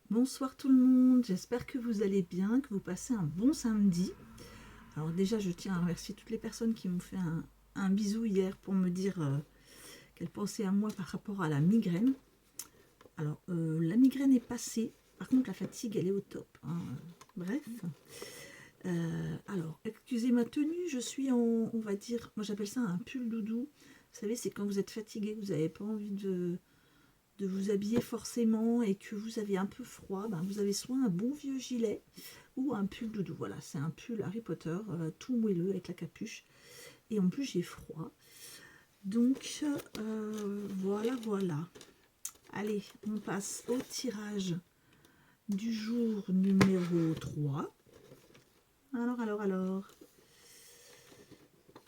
Bonsoir tout le monde, j'espère que vous allez bien, que vous passez un bon samedi. Alors déjà, je tiens à remercier toutes les personnes qui m'ont fait un bisou hier pour me dire qu'elles pensaient à moi par rapport à la migraine. Alors, la migraine est passée, par contre la fatigue, elle est au top, hein. Bref. Alors, excusez ma tenue, je suis en, on va dire, moi j'appelle ça un pull doudou. Vous savez, c'est quand vous êtes fatigué, vous n'avez pas envie de vous habiller forcément et que vous avez un peu froid, ben vous avez soit un bon vieux gilet ou un pull doudou. Voilà, c'est un pull Harry Potter, tout moelleux avec la capuche. Et en plus, j'ai froid. Donc, voilà. Allez, on passe au tirage du jour numéro 3. Alors.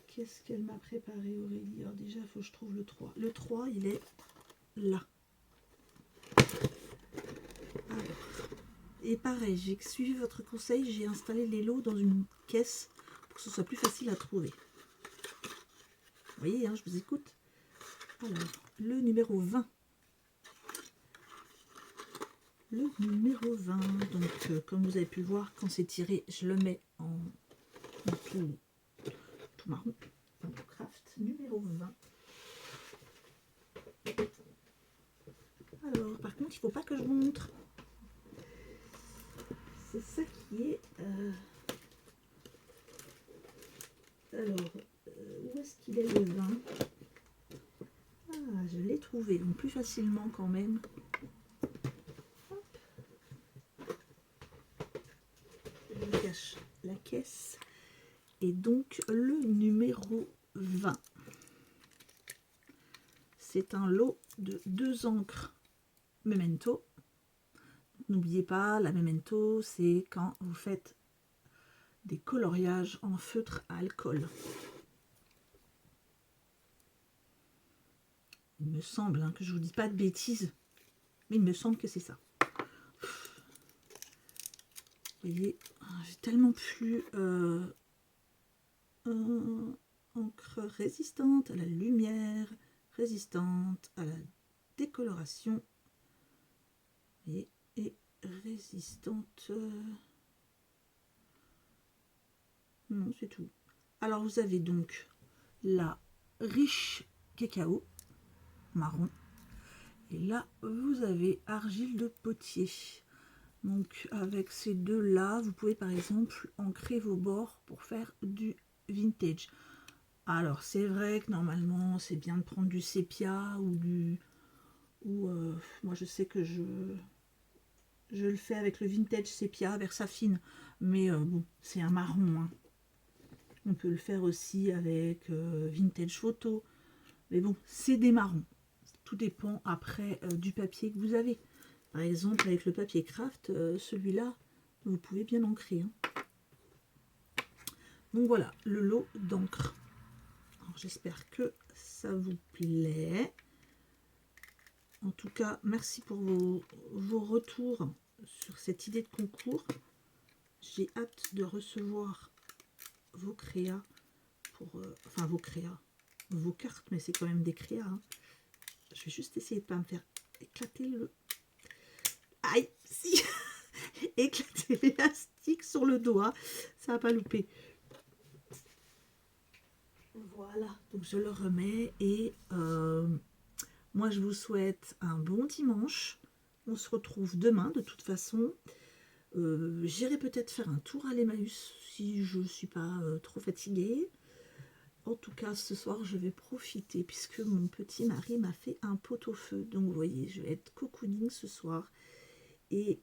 Qu'est-ce qu'elle m'a préparé, Aurélie? Alors déjà, il faut que je trouve le 3. Le 3, il est là. Alors, et pareil, j'ai suivi votre conseil, j'ai installé les lots dans une caisse pour que ce soit plus facile à trouver. Vous voyez, hein, je vous écoute. Alors, le numéro 20. Le numéro 20. Donc, comme vous avez pu le voir, quand c'est tiré, je le mets en tout marron. Donc, craft numéro 20. Alors, par contre, il ne faut pas que je vous montre. C'est ça qui est... Alors, où est-ce qu'il est le 20? Ah, je l'ai trouvé, donc plus facilement quand même. Je cache la caisse. Et donc, le numéro 20. C'est un lot de 2 encres Memento. N'oubliez pas, la Memento, c'est quand vous faites des coloriages en feutre à alcool. Il me semble que je ne vous dis pas de bêtises, mais il me semble que c'est ça. Vous voyez, j'ai tellement plus encre résistante à la lumière, résistante à la décoloration et résistante. Non, c'est tout. Alors vous avez donc la riche cacao marron. Et là, vous avez argile de potier. Donc, avec ces deux-là, vous pouvez par exemple ancrer vos bords pour faire du vintage. Alors, c'est vrai que normalement, c'est bien de prendre du sépia ou du... moi, je sais que je le fais avec le vintage sépia, Versafine. Mais bon, c'est un marron, hein. On peut le faire aussi avec vintage photo. Mais bon, c'est des marrons. Tout dépend après du papier que vous avez. Par exemple, avec le papier craft, celui-là, vous pouvez bien ancrer, hein. Donc voilà, le lot d'encre. J'espère que ça vous plaît. En tout cas, merci pour vos retours sur cette idée de concours. J'ai hâte de recevoir vos créas, enfin vos créas, vos cartes, mais c'est quand même des créas, hein. Je vais juste essayer de ne pas me faire éclater le... Aïe, si éclater l'élastique sur le doigt, ça va pas louper. Voilà, donc je le remets et moi je vous souhaite un bon dimanche. On se retrouve demain de toute façon. J'irai peut-être faire un tour à l'Emmaüs si je ne suis pas trop fatiguée. En tout cas, ce soir, je vais profiter puisque mon petit mari m'a fait un pot-au-feu. Donc, vous voyez, je vais être cocooning ce soir. Et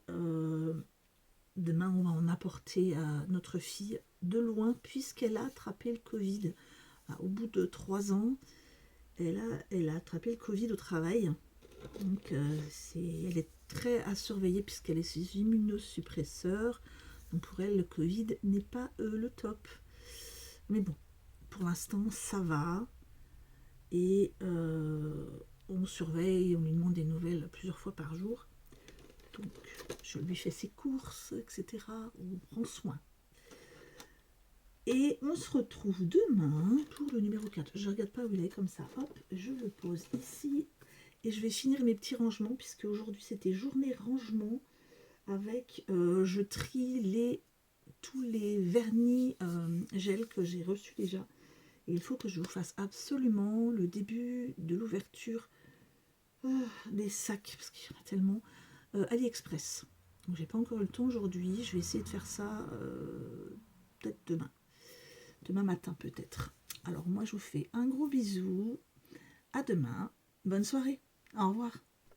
demain, on va en apporter à notre fille de loin puisqu'elle a attrapé le Covid. Au bout de 3 ans, elle a attrapé le Covid au travail. Donc, elle est très à surveiller puisqu'elle est sous immunosuppresseur. Donc, pour elle, le Covid n'est pas le top. Mais bon, pour l'instant, ça va. Et on surveille, on lui demande des nouvelles plusieurs fois par jour. Donc, je lui fais ses courses, etc. On prend soin. Et on se retrouve demain pour le numéro 4. Je ne regarde pas où il est comme ça. Hop, je le pose ici. Et je vais finir mes petits rangements puisque aujourd'hui c'était journée rangement. avec, je trie tous les vernis gel que j'ai reçus déjà. Et il faut que je vous fasse absolument le début de l'ouverture des sacs, parce qu'il y en a tellement, AliExpress. Donc j'ai pas encore eu le temps aujourd'hui, je vais essayer de faire ça peut-être demain matin peut-être. Alors moi je vous fais un gros bisou, à demain, bonne soirée, au revoir.